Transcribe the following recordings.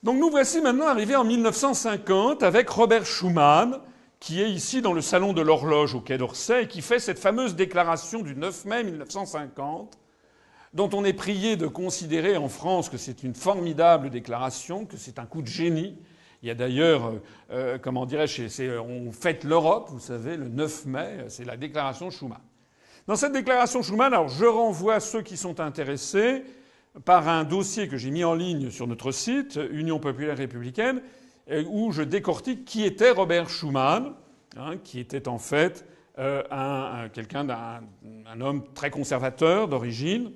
Donc nous voici maintenant arrivés en 1950 avec Robert Schuman, qui est ici dans le salon de l'horloge au Quai d'Orsay et qui fait cette fameuse déclaration du 9 mai 1950, dont on est prié de considérer en France que c'est une formidable déclaration, que c'est un coup de génie. Il y a d'ailleurs, comment dirais-je, on fête l'Europe, vous savez, le 9 mai, c'est la déclaration Schuman. Dans cette déclaration Schuman, alors je renvoie ceux qui sont intéressés par un dossier que j'ai mis en ligne sur notre site, Union populaire républicaine, où je décortique qui était Robert Schuman, qui était en fait un homme très conservateur d'origine,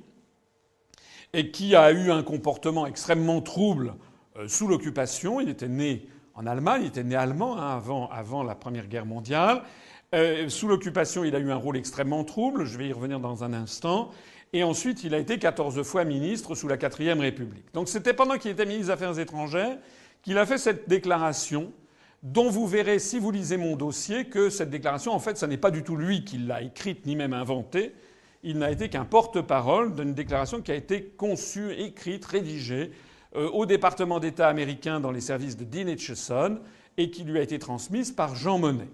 et qui a eu un comportement extrêmement trouble sous l'occupation. Il était né en Allemagne, il était né allemand avant la Première Guerre mondiale. Sous l'occupation, il a eu un rôle extrêmement trouble, je vais y revenir dans un instant. Et ensuite, il a été 14 fois ministre sous la 4e République. Donc c'était pendant qu'il était ministre des Affaires étrangères qu'il a fait cette déclaration, dont vous verrez, si vous lisez mon dossier, que cette déclaration, en fait, ce n'est pas du tout lui qui l'a écrite ni même inventée. Il n'a été qu'un porte-parole d'une déclaration qui a été conçue, écrite, rédigée au département d'État américain dans les services de Dean Acheson et qui lui a été transmise par Jean Monnet.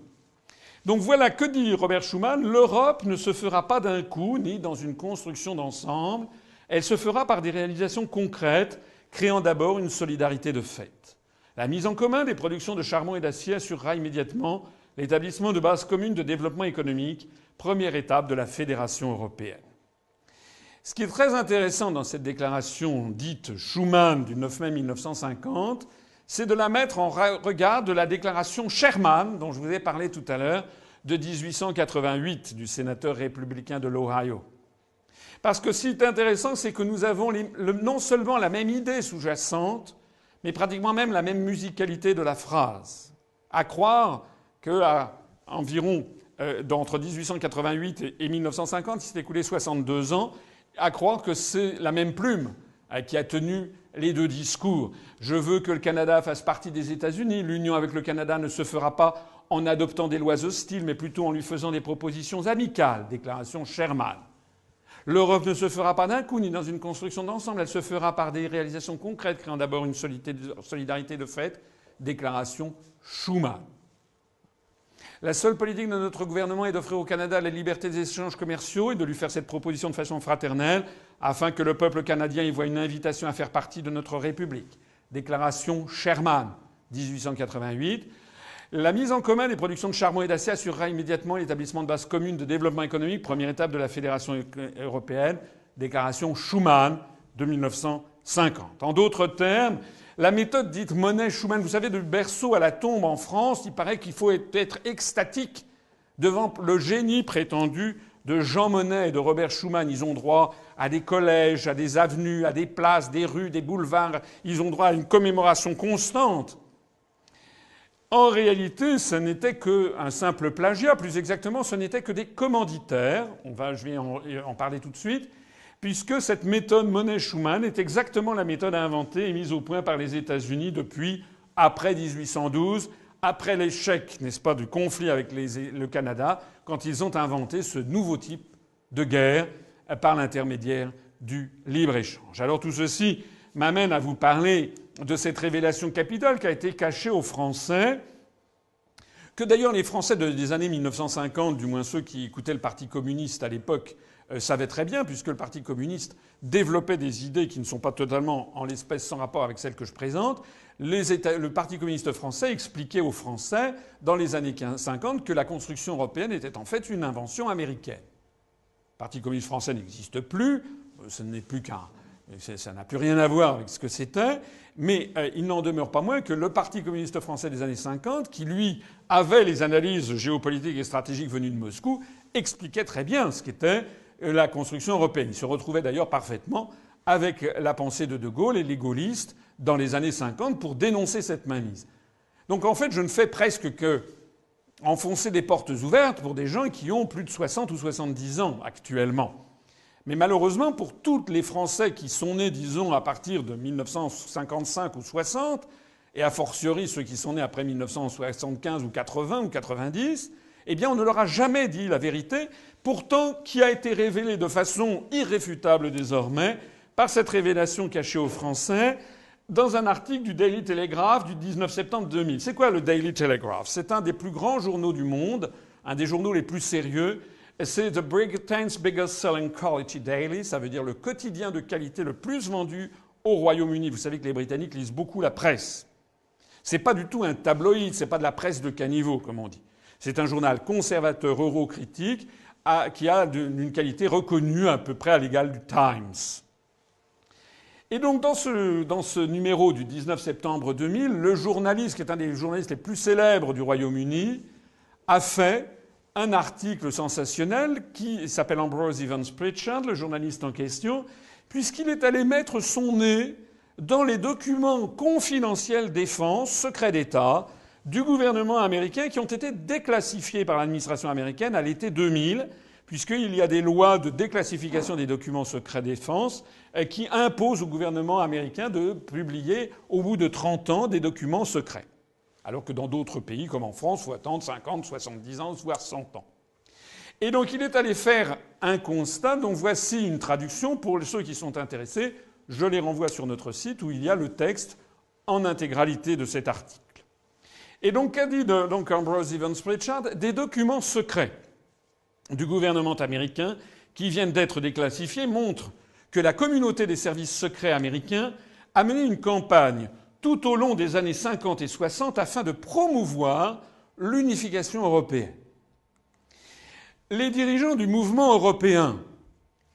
Donc voilà, que dit Robert Schuman ? L'Europe ne se fera pas d'un coup, ni dans une construction d'ensemble. Elle se fera par des réalisations concrètes, créant d'abord une solidarité de fait. La mise en commun des productions de charbon et d'acier assurera immédiatement l'établissement de bases communes de développement économique, première étape de la fédération européenne. Ce qui est très intéressant dans cette déclaration dite Schuman du 9 mai 1950, c'est de la mettre en regard de la déclaration Sherman, dont je vous ai parlé tout à l'heure, de 1888, du sénateur républicain de l'Ohio. Parce que ce qui est intéressant, c'est que nous avons non seulement la même idée sous-jacente, mais pratiquement même la même musicalité de la phrase. À croire qu'à environ entre 1888 et 1950, il s'est écoulé 62 ans, à croire que c'est la même plume qui a tenu les deux discours. Je veux que le Canada fasse partie des États-Unis. L'union avec le Canada ne se fera pas en adoptant des lois hostiles, mais plutôt en lui faisant des propositions amicales. Déclaration Sherman. L'Europe ne se fera pas d'un coup ni dans une construction d'ensemble. Elle se fera par des réalisations concrètes, créant d'abord une solidarité de fait. Déclaration Schuman. La seule politique de notre gouvernement est d'offrir au Canada la liberté des échanges commerciaux et de lui faire cette proposition de façon fraternelle afin que le peuple canadien y voie une invitation à faire partie de notre République. Déclaration Sherman, 1888. La mise en commun des productions de charbon et d'acier assurera immédiatement l'établissement de bases communes de développement économique, première étape de la Fédération européenne. Déclaration Schuman de 1950. En d'autres termes, la méthode dite Monnet-Schuman, vous savez, du berceau à la tombe en France, il paraît qu'il faut être extatique devant le génie prétendu de Jean Monnet et de Robert Schuman. Ils ont droit à des collèges, à des avenues, à des places, des rues, des boulevards. Ils ont droit à une commémoration constante. En réalité, ce n'était qu'un simple plagiat. Plus exactement, ce n'était que des commanditaires. Je vais en parler tout de suite. Puisque cette méthode Monnet-Schuman est exactement la méthode inventée et mise au point par les États-Unis depuis après 1812, après l'échec, n'est-ce pas, du conflit avec le Canada, quand ils ont inventé ce nouveau type de guerre par l'intermédiaire du libre-échange. Alors tout ceci m'amène à vous parler de cette révélation capitale qui a été cachée aux Français, que d'ailleurs les Français des années 1950, du moins ceux qui écoutaient le Parti communiste à l'époque, savaient très bien, puisque le Parti communiste développait des idées qui ne sont pas totalement, en l'espèce, sans rapport avec celles que je présente. Le Parti communiste français expliquait aux Français, dans les années 50, que la construction européenne était en fait une invention américaine. Le Parti communiste français n'existe plus, ce n'est plus ça n'a plus rien à voir avec ce que c'était, mais il n'en demeure pas moins que le Parti communiste français des années 50, qui lui avait les analyses géopolitiques et stratégiques venues de Moscou, expliquait très bien ce qu'était la construction européenne. Il se retrouvait d'ailleurs parfaitement avec la pensée de De Gaulle et les gaullistes dans les années 50 pour dénoncer cette mainmise. Donc en fait, je ne fais presque que enfoncer des portes ouvertes pour des gens qui ont plus de 60 ou 70 ans actuellement. Mais malheureusement, pour tous les Français qui sont nés, disons, à partir de 1955 ou 60, et a fortiori ceux qui sont nés après 1975 ou 80 ou 90, eh bien on ne leur a jamais dit la vérité, pourtant qui a été révélée de façon irréfutable désormais par cette révélation cachée aux Français dans un article du Daily Telegraph du 19 septembre 2000. C'est quoi le Daily Telegraph? C'est un des plus grands journaux du monde, un des journaux les plus sérieux. C'est The Britain's biggest selling quality daily. Ça veut dire le quotidien de qualité le plus vendu au Royaume-Uni. Vous savez que les Britanniques lisent beaucoup la presse. C'est pas du tout un tabloïd, c'est pas de la presse de caniveau, comme on dit. C'est un journal conservateur eurocritique qui a une qualité reconnue à peu près à l'égale du Times. Et donc, dans ce numéro du 19 septembre 2000, le journaliste, qui est un des journalistes les plus célèbres du Royaume-Uni, a fait un article sensationnel qui s'appelle Ambrose Evans Pritchard, le journaliste en question, puisqu'il est allé mettre son nez dans les documents confidentiels défense, secrets d'État, du gouvernement américain qui ont été déclassifiés par l'administration américaine à l'été 2000, puisqu'il y a des lois de déclassification des documents secrets défense qui imposent au gouvernement américain de publier au bout de 30 ans des documents secrets. Alors que dans d'autres pays, comme en France, il faut attendre 50, 70 ans, voire 100 ans. Et donc il est allé faire un constat dont voici une traduction pour ceux qui sont intéressés. Je les renvoie sur notre site où il y a le texte en intégralité de cet article. Et donc qu'a dit Ambrose Evans Pritchard? Des documents secrets du gouvernement américain qui viennent d'être déclassifiés montrent que la communauté des services secrets américains a mené une campagne tout au long des années 50 et 60 afin de promouvoir l'unification européenne. Les dirigeants du mouvement européen,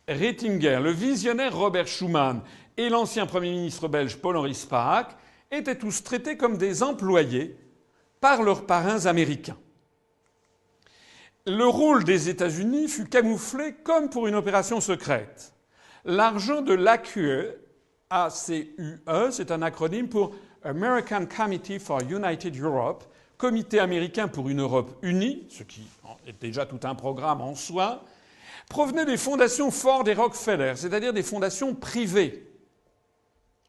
Ratzinger, le visionnaire Robert Schuman et l'ancien Premier ministre belge Paul-Henri Spaak étaient tous traités comme des employés par leurs parrains américains. Le rôle des États-Unis fut camouflé comme pour une opération secrète. L'argent de l'ACUE, A-C-U-E, c'est un acronyme pour American Committee for United Europe, Comité américain pour une Europe unie, ce qui est déjà tout un programme en soi, provenait des fondations Ford et Rockefeller, c'est-à-dire des fondations privées.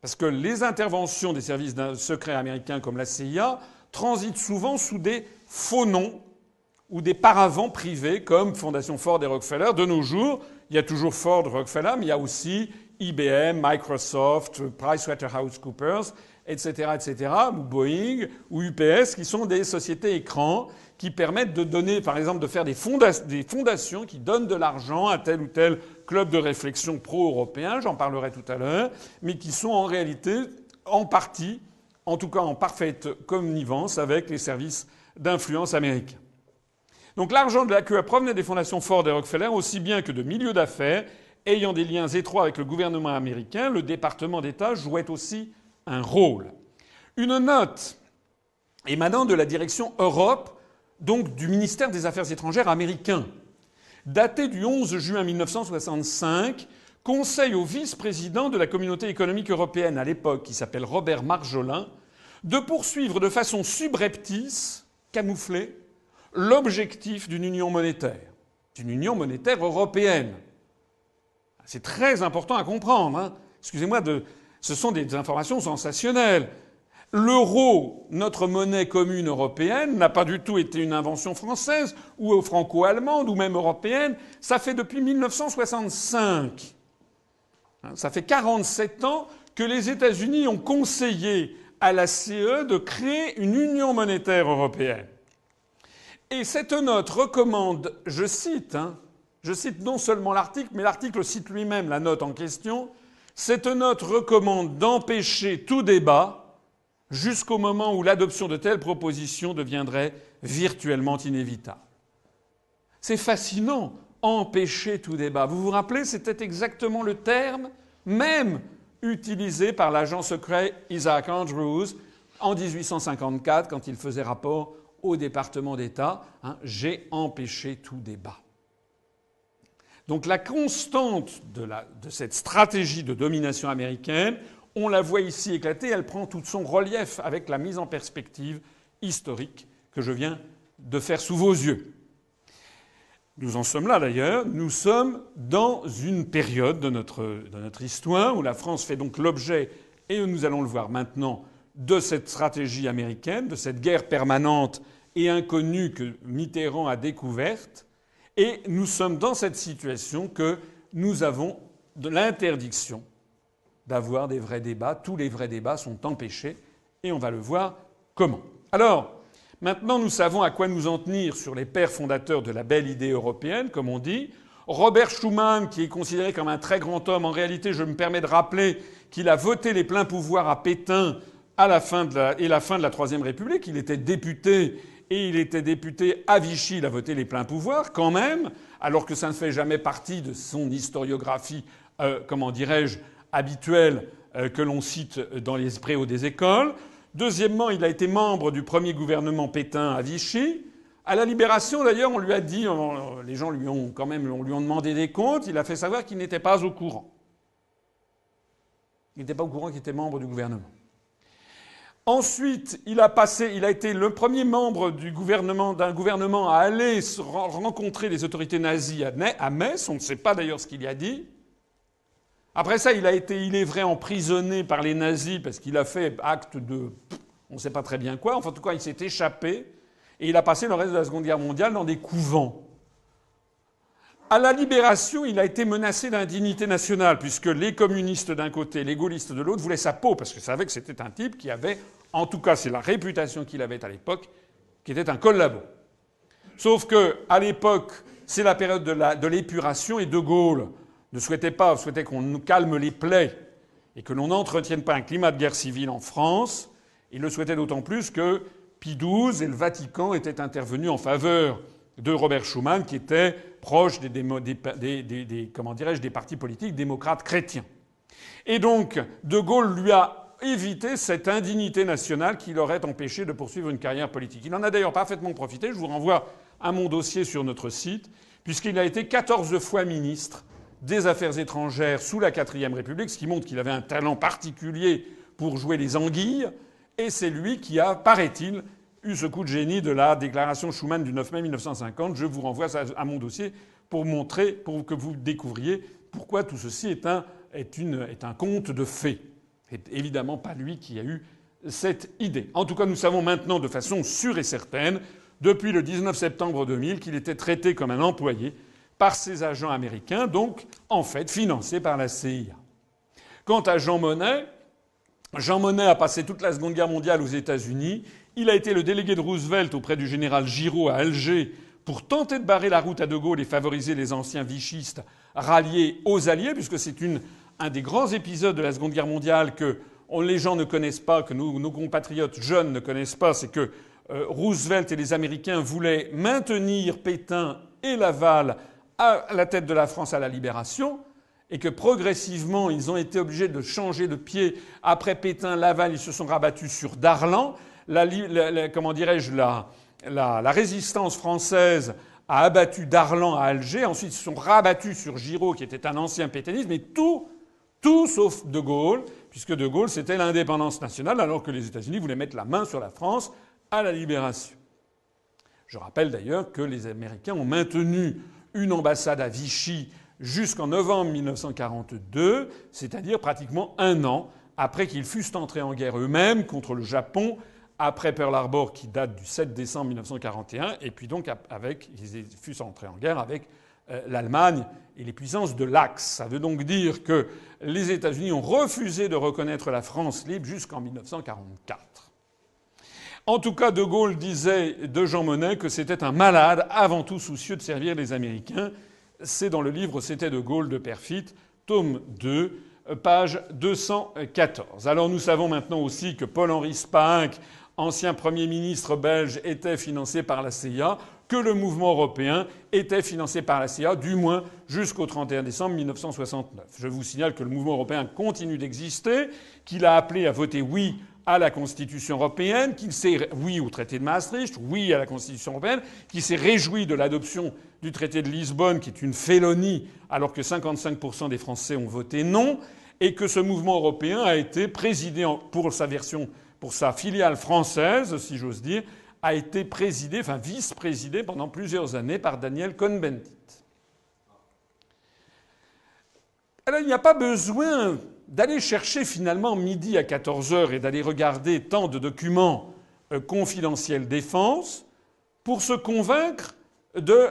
Parce que les interventions des services secrets américains comme la CIA transitent souvent sous des faux noms ou des paravents privés comme Fondation Ford et Rockefeller. De nos jours, il y a toujours Ford, Rockefeller, mais il y a aussi IBM, Microsoft, PricewaterhouseCoopers, etc., ou Boeing, ou UPS, qui sont des sociétés écrans qui permettent de donner, par exemple, de faire des fondations qui donnent de l'argent à tel ou tel club de réflexion pro-européen, j'en parlerai tout à l'heure, mais qui sont en réalité, en partie, en tout cas en parfaite connivence avec les services d'influence américains. Donc l'argent de la QE provenait des fondations Ford et Rockefeller, aussi bien que de milieux d'affaires ayant des liens étroits avec le gouvernement américain. Le département d'État jouait aussi un rôle. Une note émanant de la direction Europe, donc du ministère des Affaires étrangères américain, datée du 11 juin 1965, conseille au vice-président de la Communauté économique européenne à l'époque, qui s'appelle Robert Marjolin, de poursuivre de façon subreptice, camouflée, l'objectif d'une union monétaire européenne. C'est très important à comprendre. Hein. Excusez-moi, ce sont des informations sensationnelles. L'euro, notre monnaie commune européenne, n'a pas du tout été une invention française ou franco-allemande ou même européenne. Ça fait depuis 1965. Ça fait 47 ans que les États-Unis ont conseillé à la CE de créer une union monétaire européenne. Et cette note recommande, je cite non seulement l'article, mais l'article cite lui-même la note en question, cette note recommande d'empêcher tout débat jusqu'au moment où l'adoption de telles propositions deviendrait virtuellement inévitable. C'est fascinant, empêcher tout débat. Vous vous rappelez, c'était exactement le terme même utilisé par l'agent secret Isaac Andrews en 1854 quand il faisait rapport au département d'État, j'ai empêché tout débat. Donc la constante de cette stratégie de domination américaine, on la voit ici éclater, elle prend tout son relief avec la mise en perspective historique que je viens de faire sous vos yeux. Nous en sommes là d'ailleurs, nous sommes dans une période de notre histoire où la France fait donc l'objet, et nous allons le voir maintenant, de cette stratégie américaine, de cette guerre permanente et inconnue que Mitterrand a découverte. Et nous sommes dans cette situation que nous avons de l'interdiction d'avoir des vrais débats. Tous les vrais débats sont empêchés et on va le voir comment. Alors, maintenant nous savons à quoi nous en tenir sur les pères fondateurs de la belle idée européenne, comme on dit. Robert Schuman, qui est considéré comme un très grand homme, en réalité, je me permets de rappeler qu'il a voté les pleins pouvoirs à Pétain à la fin de la Troisième République. Il était député et il était député à Vichy. Il a voté les pleins pouvoirs quand même, alors que ça ne fait jamais partie de son historiographie, comment dirais-je, habituelle que l'on cite dans les préaux des écoles. Deuxièmement, il a été membre du premier gouvernement Pétain à Vichy. À la Libération, d'ailleurs, on lui a dit, les gens lui ont demandé des comptes. Il a fait savoir qu'il n'était pas au courant. Il n'était pas au courant qu'il était membre du gouvernement. Ensuite, il a été le premier membre d'un gouvernement à aller rencontrer les autorités nazies à Metz. On ne sait pas d'ailleurs ce qu'il y a dit. Après ça, il est vrai, emprisonné par les nazis parce qu'il a fait acte de... on ne sait pas très bien quoi. Enfin, en tout cas, il s'est échappé. Et il a passé le reste de la Seconde Guerre mondiale dans des couvents. À la Libération, il a été menacé d'indignité nationale, puisque les communistes d'un côté, les gaullistes de l'autre, voulaient sa peau, parce qu'ils savaient que c'était un type qui avait, en tout cas c'est la réputation qu'il avait à l'époque, qui était un collabo. Sauf que, à l'époque, c'est la période de l'épuration, et De Gaulle souhaitait qu'on nous calme les plaies, et que l'on n'entretienne pas un climat de guerre civile en France. Il le souhaitait d'autant plus que Pie XII et le Vatican étaient intervenus en faveur de Robert Schuman, qui était proche des partis politiques démocrates chrétiens. Et donc, De Gaulle lui a évité cette indignité nationale qui l'aurait empêché de poursuivre une carrière politique. Il en a d'ailleurs parfaitement profité. Je vous renvoie à mon dossier sur notre site, puisqu'il a été 14 fois ministre des Affaires étrangères sous la IVe République, ce qui montre qu'il avait un talent particulier pour jouer les anguilles. Et c'est lui qui a, paraît-il, eu ce coup de génie de la déclaration Schuman du 9 mai 1950. Je vous renvoie à mon dossier pour que vous découvriez pourquoi tout ceci est un conte de fées. C'est évidemment pas lui qui a eu cette idée. En tout cas, nous savons maintenant de façon sûre et certaine, depuis le 19 septembre 2000, qu'il était traité comme un employé par ses agents américains, donc en fait financé par la CIA. Quant à Jean Monnet a passé toute la Seconde Guerre mondiale aux États-Unis. Il a été le délégué de Roosevelt auprès du général Giraud à Alger pour tenter de barrer la route à De Gaulle et favoriser les anciens vichistes ralliés aux Alliés, puisque c'est un des grands épisodes de la Seconde Guerre mondiale que les gens ne connaissent pas, que nos compatriotes jeunes ne connaissent pas. C'est que Roosevelt et les Américains voulaient maintenir Pétain et Laval à la tête de la France à la Libération, et que progressivement, ils ont été obligés de changer de pied. Après Pétain, Laval, ils se sont rabattus sur Darlan. La résistance française a abattu Darlan à Alger. Ensuite, ils se sont rabattus sur Giraud, qui était un ancien pétainiste. Mais tout sauf De Gaulle, puisque De Gaulle, c'était l'indépendance nationale, alors que les États-Unis voulaient mettre la main sur la France à la Libération. Je rappelle d'ailleurs que les Américains ont maintenu une ambassade à Vichy jusqu'en novembre 1942, c'est-à-dire pratiquement un an après qu'ils fussent entrés en guerre eux-mêmes contre le Japon, après Pearl Harbor qui date du 7 décembre 1941, et puis donc ils fussent entrés en guerre avec l'Allemagne et les puissances de l'Axe. Ça veut donc dire que les États-Unis ont refusé de reconnaître la France libre jusqu'en 1944. En tout cas, De Gaulle disait de Jean Monnet que c'était un malade avant tout soucieux de servir les Américains. C'est dans le livre C'était De Gaulle de Perfit, tome 2, page 214. Alors nous savons maintenant aussi que Paul-Henri Spaak, ancien Premier ministre belge, était financé par la CIA, que le mouvement européen était financé par la CIA, du moins jusqu'au 31 décembre 1969. Je vous signale que le mouvement européen continue d'exister, qu'il a appelé à voter oui à la Constitution européenne, qu'il s'est oui au traité de Maastricht, oui à la Constitution européenne, qu'il s'est réjoui de l'adoption du traité de Lisbonne, qui est une félonie, alors que 55% des Français ont voté non, et que ce mouvement européen a été présidé pour sa filiale française, si j'ose dire, a été vice-présidé pendant plusieurs années par Daniel Cohn-Bendit. Alors il n'y a pas besoin d'aller chercher finalement midi à 14h et d'aller regarder tant de documents confidentiels défense pour se convaincre de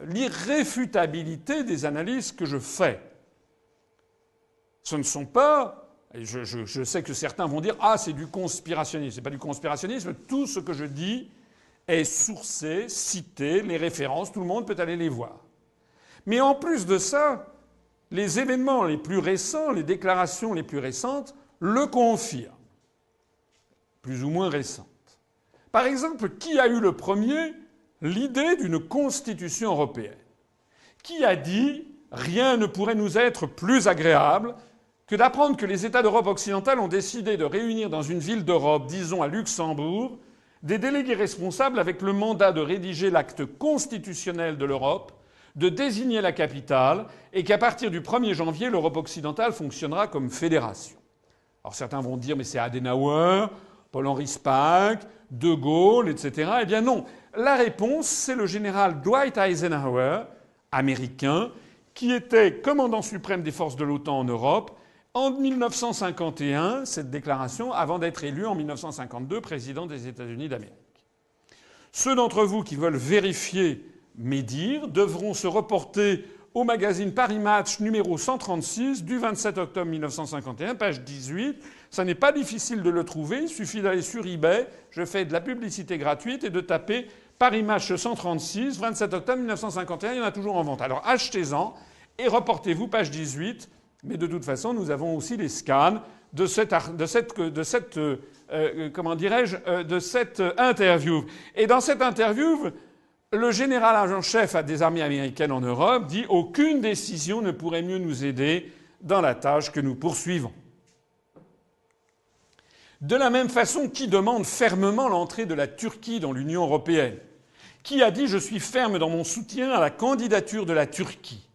l'irréfutabilité des analyses que je fais. Ce ne sont pas... Et je sais que certains vont dire « Ah, c'est du conspirationnisme ». C'est pas du conspirationnisme. Tout ce que je dis est sourcé, cité, les références, tout le monde peut aller les voir. Mais en plus de ça, les événements les plus récents, les déclarations les plus récentes, le confirment. Plus ou moins récentes. Par exemple, qui a eu le premier l'idée d'une constitution européenne? Qui a dit « Rien ne pourrait nous être plus agréable que d'apprendre que les États d'Europe occidentale ont décidé de réunir dans une ville d'Europe, disons à Luxembourg, des délégués responsables avec le mandat de rédiger l'acte constitutionnel de l'Europe, de désigner la capitale, et qu'à partir du 1er janvier, l'Europe occidentale fonctionnera comme fédération. » Alors certains vont dire « Mais c'est Adenauer, Paul-Henri Spaak, De Gaulle, etc. » Eh bien non. La réponse, c'est le général Dwight Eisenhower, américain, qui était commandant suprême des forces de l'OTAN en Europe en 1951, cette déclaration, avant d'être élu en 1952 président des États-Unis d'Amérique. Ceux d'entre vous qui veulent vérifier mes dires devront se reporter au magazine Paris Match numéro 136 du 27 octobre 1951, page 18. Ça n'est pas difficile de le trouver, il suffit d'aller sur eBay, je fais de la publicité gratuite, et de taper Paris Match 136, 27 octobre 1951, il y en a toujours en vente. Alors achetez-en et reportez-vous, page 18. Mais de toute façon, nous avons aussi les scans de cette interview. Et dans cette interview, le général en chef des armées américaines en Europe dit « Aucune décision ne pourrait mieux nous aider dans la tâche que nous poursuivons ». De la même façon, qui demande fermement l'entrée de la Turquie dans l'Union européenne? Qui a dit « Je suis ferme dans mon soutien à la candidature de la Turquie ».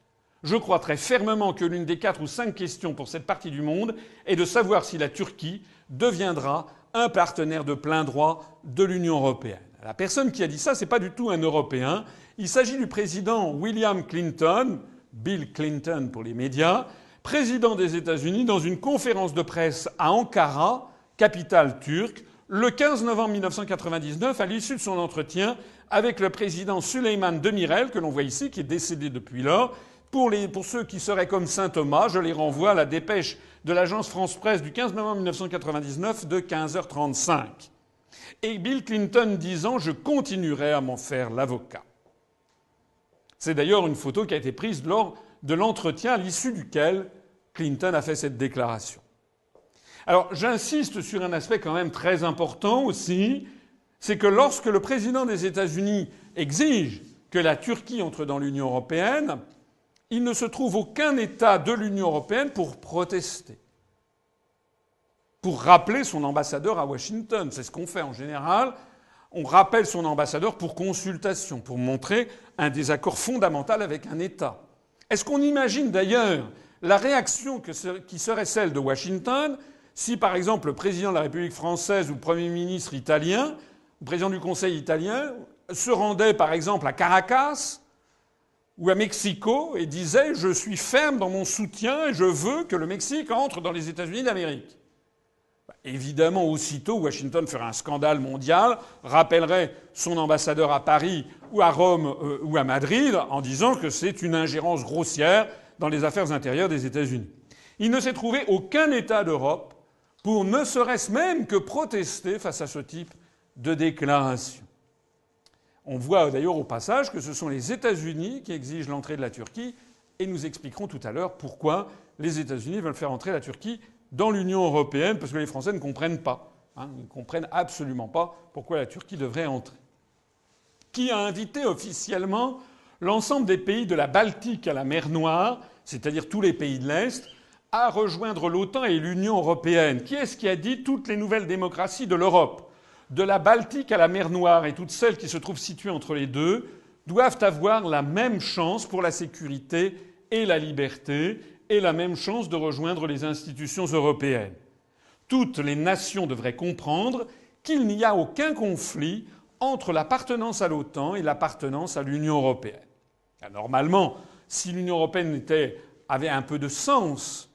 Je crois très fermement que l'une des 4 ou 5 questions pour cette partie du monde est de savoir si la Turquie deviendra un partenaire de plein droit de l'Union européenne. La personne qui a dit ça, c'est pas du tout un Européen. Il s'agit du président William Clinton, Bill Clinton pour les médias, président des États-Unis, dans une conférence de presse à Ankara, capitale turque, le 15 novembre 1999, à l'issue de son entretien avec le président Süleyman Demirel, que l'on voit ici, qui est décédé depuis lors. Pour ceux qui seraient comme saint Thomas, je les renvoie à la dépêche de l'agence France-Presse du 15 novembre 1999 de 15h35. Et Bill Clinton disant « Je continuerai à m'en faire l'avocat ». C'est d'ailleurs une photo qui a été prise lors de l'entretien à l'issue duquel Clinton a fait cette déclaration. Alors j'insiste sur un aspect quand même très important aussi, c'est que lorsque le président des États-Unis exige que la Turquie entre dans l'Union européenne, il ne se trouve aucun État de l'Union européenne pour protester, pour rappeler son ambassadeur à Washington. C'est ce qu'on fait en général. On rappelle son ambassadeur pour consultation, pour montrer un désaccord fondamental avec un État. Est-ce qu'on imagine d'ailleurs la réaction qui serait celle de Washington si, par exemple, le président de la République française ou le Premier ministre italien, ou le président du Conseil italien, se rendait, par exemple, à Caracas ou à Mexico et disait « Je suis ferme dans mon soutien et je veux que le Mexique entre dans les États-Unis d'Amérique ». Évidemment, aussitôt, Washington ferait un scandale mondial, rappellerait son ambassadeur à Paris ou à Rome ou à Madrid en disant que c'est une ingérence grossière dans les affaires intérieures des États-Unis. Il ne s'est trouvé aucun État d'Europe pour ne serait-ce même que protester face à ce type de déclaration. On voit d'ailleurs au passage que ce sont les États-Unis qui exigent l'entrée de la Turquie, et nous expliquerons tout à l'heure pourquoi les États-Unis veulent faire entrer la Turquie dans l'Union européenne, parce que les Français ne comprennent pas. Ils ne comprennent absolument pas pourquoi la Turquie devrait entrer. Qui a invité officiellement l'ensemble des pays de la Baltique à la mer Noire, c'est-à-dire tous les pays de l'Est, à rejoindre l'OTAN et l'Union européenne? Qui est-ce qui a dit toutes les nouvelles démocraties de l'Europe, de la Baltique à la mer Noire et toutes celles qui se trouvent situées entre les deux, doivent avoir la même chance pour la sécurité et la liberté et la même chance de rejoindre les institutions européennes? Toutes les nations devraient comprendre qu'il n'y a aucun conflit entre l'appartenance à l'OTAN et l'appartenance à l'Union européenne. Normalement, si l'Union européenne avait un peu de sens,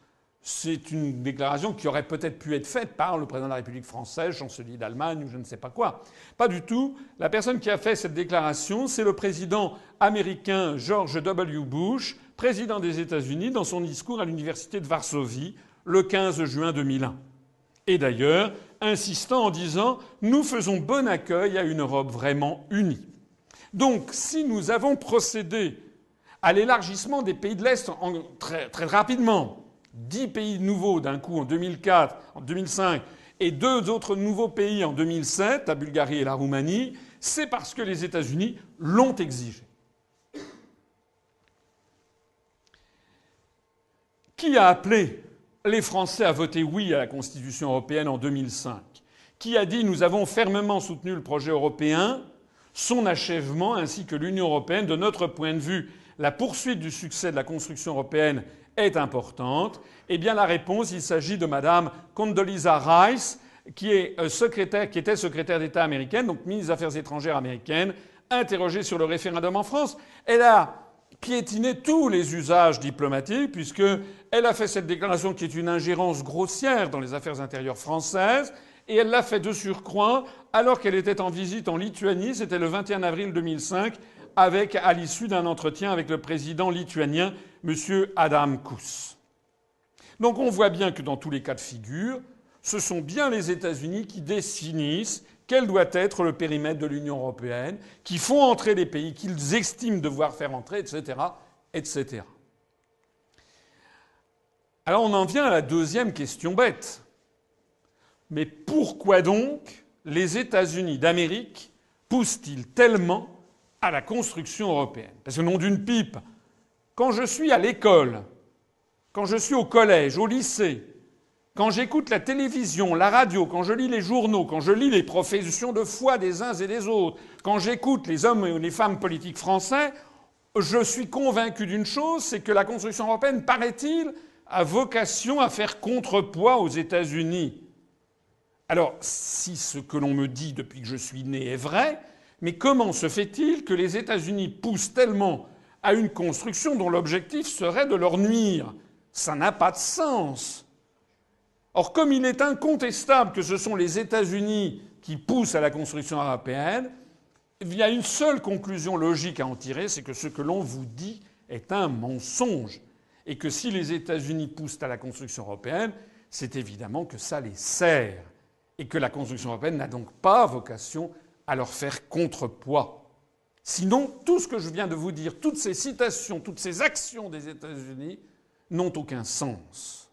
c'est une déclaration qui aurait peut-être pu être faite par le président de la République française, chancelier d'Allemagne ou je ne sais pas quoi. Pas du tout. La personne qui a fait cette déclaration, c'est le président américain George W. Bush, président des États-Unis, dans son discours à l'université de Varsovie le 15 juin 2001. Et d'ailleurs, insistant en disant « Nous faisons bon accueil à une Europe vraiment unie ». Donc, si nous avons procédé à l'élargissement des pays de l'Est très, très rapidement, 10 pays nouveaux d'un coup en 2004, en 2005, et 2 autres nouveaux pays en 2007, la Bulgarie et la Roumanie, c'est parce que les États-Unis l'ont exigé. Qui a appelé les Français à voter oui à la Constitution européenne en 2005 ? Qui a dit « Nous avons fermement soutenu le projet européen, son achèvement ainsi que l'Union européenne. De notre point de vue, la poursuite du succès de la construction européenne est importante ». Eh bien, la réponse, il s'agit de Madame Condoleezza Rice, qui était secrétaire d'État américaine, donc ministre des Affaires étrangères américaine, interrogée sur le référendum en France. Elle a piétiné tous les usages diplomatiques, puisqu'elle a fait cette déclaration qui est une ingérence grossière dans les affaires intérieures françaises, et elle l'a fait de surcroît alors qu'elle était en visite en Lituanie, c'était le 21 avril 2005, à l'issue d'un entretien avec le président lituanien, M. Adam Kūs. Donc on voit bien que dans tous les cas de figure, ce sont bien les États-Unis qui définissent quel doit être le périmètre de l'Union européenne, qui font entrer les pays qu'ils estiment devoir faire entrer, etc., etc. Alors on en vient à la deuxième question bête. Mais pourquoi donc les États-Unis d'Amérique poussent-ils tellement à la construction européenne ? Parce que nom d'une pipe, quand je suis à l'école, quand je suis au collège, au lycée, quand j'écoute la télévision, la radio, quand je lis les journaux, quand je lis les professions de foi des uns et des autres, quand j'écoute les hommes et les femmes politiques français, je suis convaincu d'une chose, c'est que la construction européenne, paraît-il, a vocation à faire contrepoids aux États-Unis. Alors, si ce que l'on me dit depuis que je suis né est vrai, mais comment se fait-il que les États-Unis poussent tellement à une construction dont l'objectif serait de leur nuire ? Ça n'a pas de sens. Or, comme il est incontestable que ce sont les États-Unis qui poussent à la construction européenne, il y a une seule conclusion logique à en tirer, c'est que ce que l'on vous dit est un mensonge. Et que si les États-Unis poussent à la construction européenne, c'est évidemment que ça les sert. Et que la construction européenne n'a donc pas vocation à leur faire contrepoids. Sinon, tout ce que je viens de vous dire, toutes ces citations, toutes ces actions des États-Unis n'ont aucun sens.